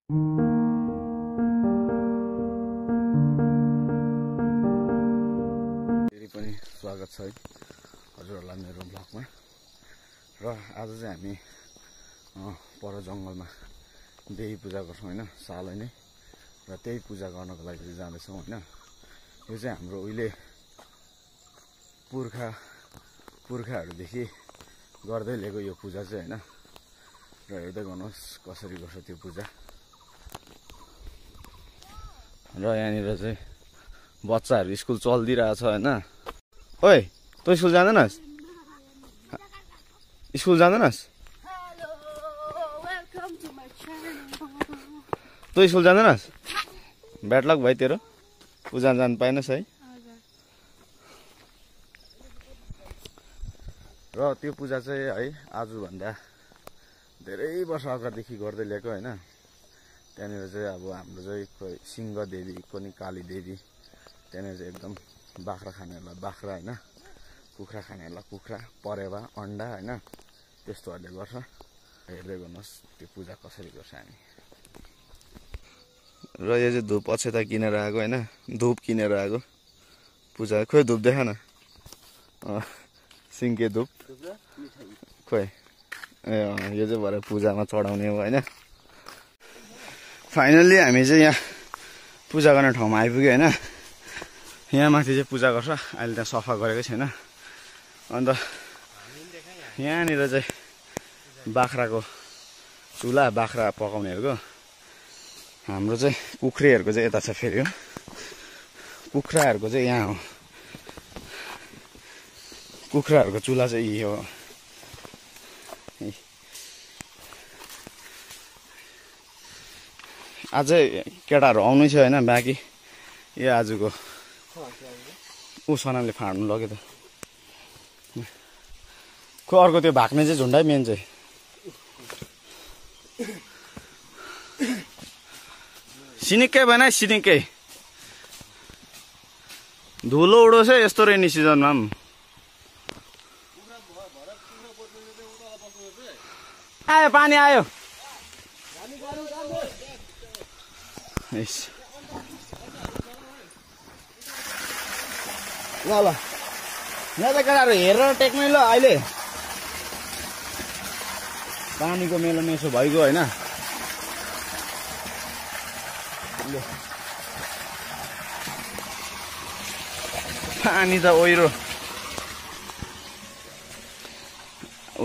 फेरि पनि स्वागत छ है हजुरहरूलाई मेरो ब्लगमा। र आज चाहिँ हामी पर जङ्गलमा देवी पूजा गर्छौँ होइन, सालै नै। र त्यही पूजा गर्नको लागि जाँदैछौँ होइन। यो चाहिँ हाम्रो उहिले पुर्खाहरूदेखि गर्दै ल्याएको यो पूजा चाहिँ होइन। र हेर्दै गर्नुहोस् कसरी गर्छ त्यो पूजा। र यहाँनिर चाहिँ बच्चाहरू स्कुल चल्दिरहेछ होइन। ओइ तँ स्कुल जाँदैनस्? स्कुल जाँदैनस्? तँ स्कुल जाँदैनस्? ब्याड लक भाइ तेरो, पूजा जानु पाएनस् है। र त्यो पूजा चाहिँ है आजभन्दा धेरै वर्ष अगाडिदेखि गर्दै ल्याएको होइन। त्यहाँनिर चाहिँ अब हाम्रो चाहिँ कोही सिंह देवी, कोही काली देवी, त्यहाँनिर चाहिँ एकदम बाख्रा खानेहरूलाई बाख्रा होइन, कुखुरा खानेहरूलाई कुखुरा, परेवा, अन्डा होइन, त्यस्तोहरूले गर्छ। हेर्दै गर्नुहोस् त्यो पूजा कसरी गर्छ हामी। र यो चाहिँ धुप अक्षता किनेर आएको होइन, धुप किनेर आएको पूजा। खोइ धुप देखा न, सिङ्के धुप खोइ। ए यो चाहिँ भरे पूजामा चढाउने हो होइन। फाइनल्ली हामी चाहिँ यहाँ पूजा गर्ने ठाउँमा आइपुग्यो होइन। यहाँ माथि चाहिँ पूजा गर्छ, अहिले त्यहाँ सफा गरेकै छैन। अन्त यहाँनिर चाहिँ बाख्राको चुला, बाख्रा पकाउनेहरूको। हाम्रो चाहिँ कुखुरीहरूको चाहिँ यता छ फेरि हो, कुखुराहरूको चाहिँ यहाँ हो। कुखुराहरूको चुला चाहिँ यो हो। अझै केटाहरू आउनै छ होइन बाँकी। यो आजको ऊ सनामले फाड्नु लग्यो त। खो अर्को त्यो भाग्ने चाहिँ झुन्डै मेन चाहिँ। सिनिक्कै भएन सिनिक्कै धुलो उडोस् है यस्तो रेनी सिजनमा पनि। आयो पानी आयो। ल ल यहाँ त केटाहरू हेरेर टेक्नै ल। अहिले पानीको मेलो मेसो भइगयो होइन। पानी त ओहिरो।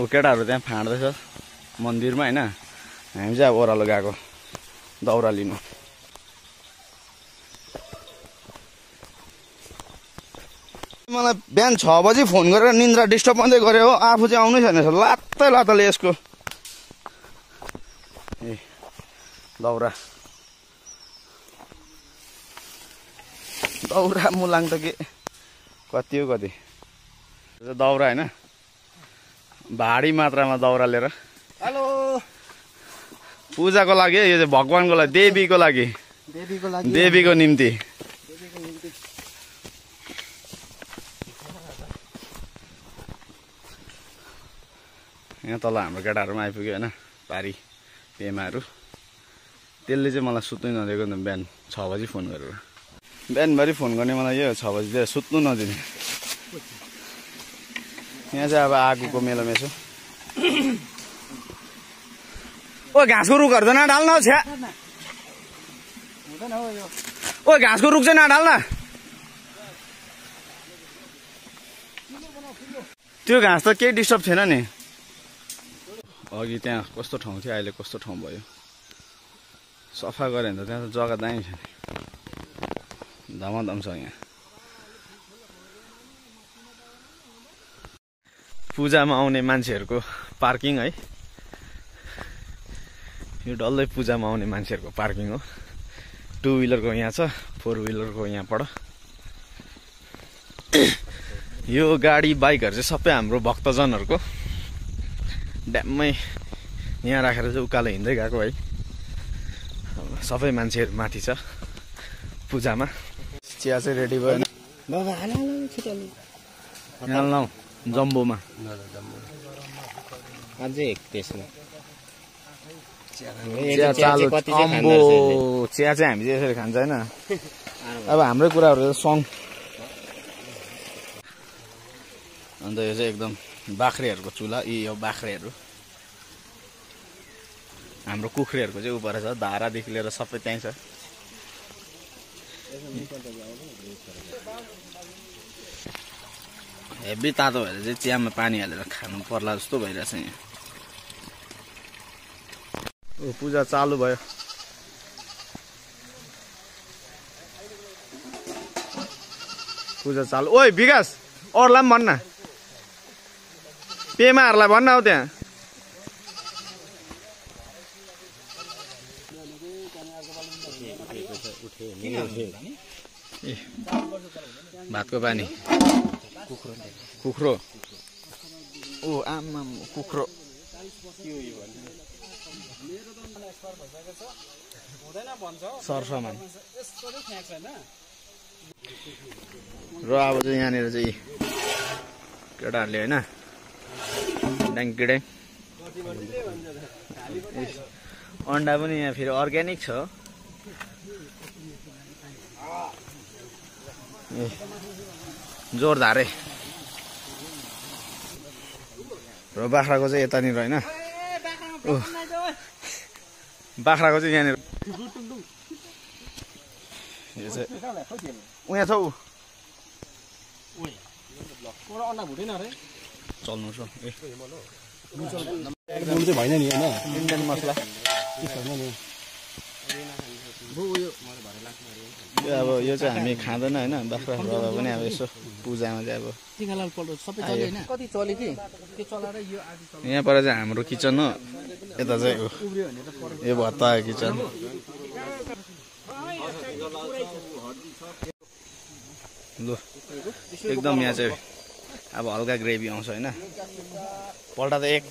ऊ केटाहरू त्यहाँ फाँड्दैछ मन्दिरमा होइन। हामी चाहिँ अब ओह्रालो गएको दाउरा लिनु। मलाई बिहान 6 बजी फोन गरेर निन्द्रा डिस्टर्ब मात्रै गरे हो, आफू चाहिँ आउनै छैन। लात्तै लात्ताले यसको ए दाउरा दाउरा मुलाङ त के कति हो कति दाउरा होइन, भारी मात्रामा दाउरा लिएर। हेलो पूजाको लागि यो चाहिँ भगवानको लागि, देवीको लागि, देवीको निम्ति। यहाँ तल हाम्रो केटाहरूमा आइपुग्यो होइन, पारी पेमाहरू। त्यसले चाहिँ मलाई सुत्नै नदिएको नि त। बिहान 6 बजी फोन गरेर, बिहानभरि फोन गर्ने मलाई यो 6 बजी सुत्नु नदिने। यहाँ चाहिँ अब आगोको मेलो मेसो। ओ घाँसको रुखहरू त नढाल्न छ्या। ओ घाँसको रुख चाहिँ नढाल्न। त्यो घाँस त केही डिस्टर्ब थिएन नि। अघि त्यहाँ कस्तो ठाउँ थियो, अहिले कस्तो ठाउँ भयो। सफा गऱ्यो भने त त्यहाँ त जग्गा दामी छ, धमाधम छ यहाँ। पूजामा आउने मान्छेहरूको पार्किङ है। यो डल्लै पूजामा आउने मान्छेहरूको पार्किङ हो। 2 व्हिलरको यहाँ छ, 4 व्हिलरको यहाँबाट। यो गाडी बाइकहरू चाहिँ सबै हाम्रो भक्तजनहरूको। ड्याममै यहाँ राखेर चाहिँ उकालो हिँड्दै गएको है। सबै मान्छेहरू माथि छ पूजामा। चिया चाहिँ रेडी भयो बाबा। हाल जम्बोमा अझै एक त्यसमा चिया चालु अम्बो चिया चाहिँ हामी चाहिँ यसरी खान्छ होइन अब हाम्रै कुराहरू सङ अन्त यो चाहिँ एकदम बाख्रेहरूको चुला यी हो बाख्रेहरू हाम्रो कुखुरेहरूको चाहिँ उपर छ धारादेखि लिएर सबै त्यहीँ छ हेभी तातो भएर चाहिँ चियामा पानी हालेर खानु पर्ला जस्तो भइरहेछ यहाँ ओ पूजा चालु भयो पूजा चालु ओइ विकास अरूलाई पनि भन्न पेमाहरूलाई भन्न हौ त्यहाँ भातको पानी कुखुरो ओ आमा कुखुरो सरसामान र अब चाहिँ यहाँनिर चाहिँ केटाहरूले होइन ड्याङ्किडे अन्डा पनि यहाँ फेरि अर्ग्यानिक छ जोरदारे र बाख्राको चाहिँ यतानिर होइन बाख्राको चाहिँ यहाँनिर यो चाहिँ उहाँ छ चल्नु छ भएन नि होइन इन्डियन मसला अब यो चाहिँ हामी खाँदैन होइन बाख्रा रवा पनि अब यसो पूजामा चाहिँ अब यहाँ पर चाहिँ हाम्रो किचन हो यता चाहिँ यो भत्ता किचन लु एकदम यहाँ चाहिँ अब हल्का ग्रेभी आउँछ होइन पल्टा त एक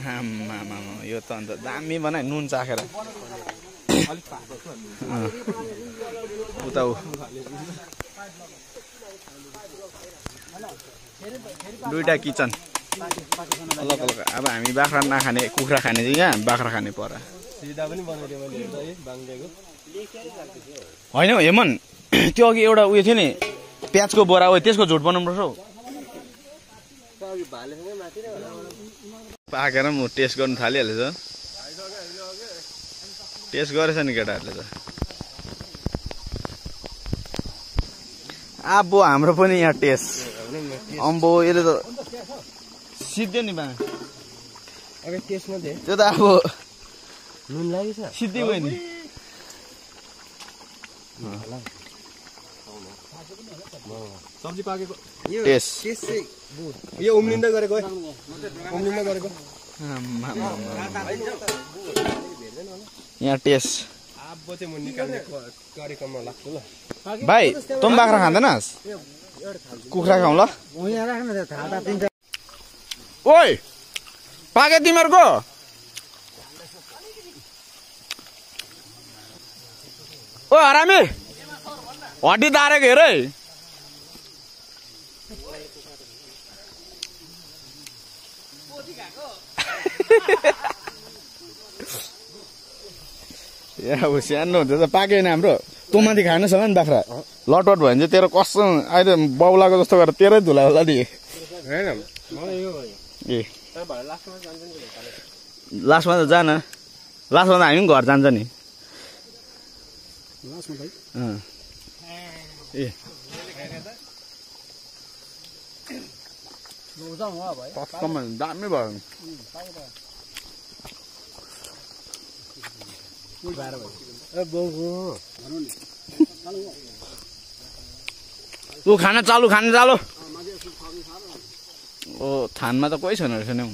आमा यो त अन्त दामी बनायो नुन चाखेर उता दुईटा किचन अलग अलग अब हामी बाख्रा नखाने कुखुरा खाने चाहिँ यहाँ बाख्रा खाने पर होइन हौ हेमन त्यो अघि एउटा उयो थियो नि प्याजको बोरा हो त्यसको झोट बनाउनु पर्छ हौ पाकेर म टेस्ट गर्नु थालिहालेछ टेस्ट गरेछ नि केटाहरूले त अब हाम्रो पनि यहाँ टेस्ट अम्बो यसले त सिद्धो नि बा त्यो त अब सिद्धि गयो नि सब्जी पाकेको टेस्ट यो उम्लिँदै गरेको यहाँ टेस्ट भाइ तँ बाख्रा खाँदैनस् कुखुरा खाउँ ल ओइ पाके तिमीहरूको ओ हरामी हड्डी दारेको हेर है अब सानो हुन्छ त पाकेन हाम्रो तँ माथि खानु छ नि बाख्रा लटवट भयो भने चाहिँ तेरो कस्तो अहिले बाउलाको जस्तो गरेर तेरै धुला होला नि ए लास्टमा त जान लास्टमा त हामी पनि घर जान्छ नि ए दामी भयो तँ खाना चालु ओ थानमा त कोही छैन रहेछ नि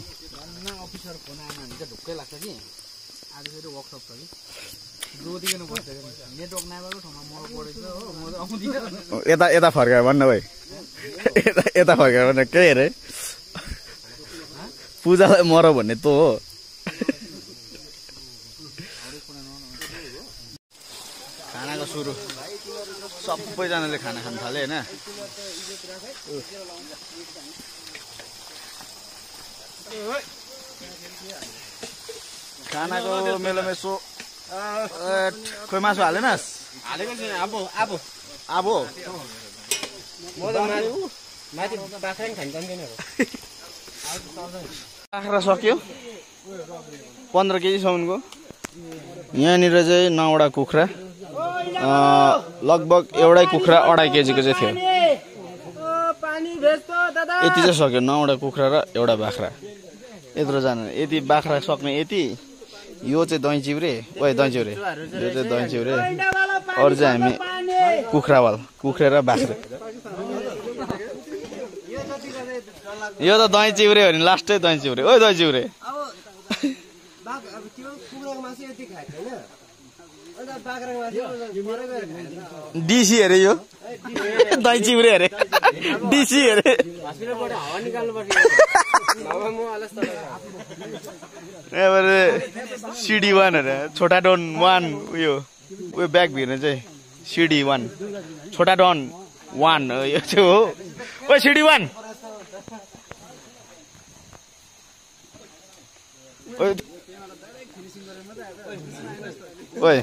अफिसर फोन आयो ढुक्कै लाग्छ कि आज फेरि वर्कसप छ कि जोदिकन बस्छ नेटवर्क नभएको ठाउँमा मल परेछ हो म त आउँदिनँ यता फर्काएर भन्न भाइ यता फर्काएर भन्न के अरे पूजालाई मर भन्ने तँ हो खानाको सुरु सबैजनाले खाना खान थाले होइन खानाको मेलोमा यसो खोइ मासु हालेनस्? हालेको छैन अब आबो म त माथि बाख्रा नि खान जान्दैन बाख्रा सक्यो 15 केजीसम्मको। यहाँनिर चाहिँ 9वटा कुखुरा, लगभग एउटै कुखुरा 2.5 केजीको चाहिँ थियो। यति चाहिँ सक्यो, 9वटा कुखुरा र एउटा बाख्रा। यत्रो जानु यति बाख्रा सक्ने यति। यो चाहिँ दही चिउरे, दही चिउरे, यो चाहिँ दही चिउरे, अरू चाहिँ हामी कुखुरावाल, कुखुरा र बाख्रा। यो त दही चिउरे हो नि, लास्टै दही चिउरे। ओ दही चिउरे डिसी अरे यो दही चिउरे अरे डिसी अरे। सिडी 1 अरे, छोटा डन 1 उयो ब्याग भिर्ने चाहिँ सिडी 1, छोटा डन 1 यो चाहिँ हो। ओ सिडी 1 ओए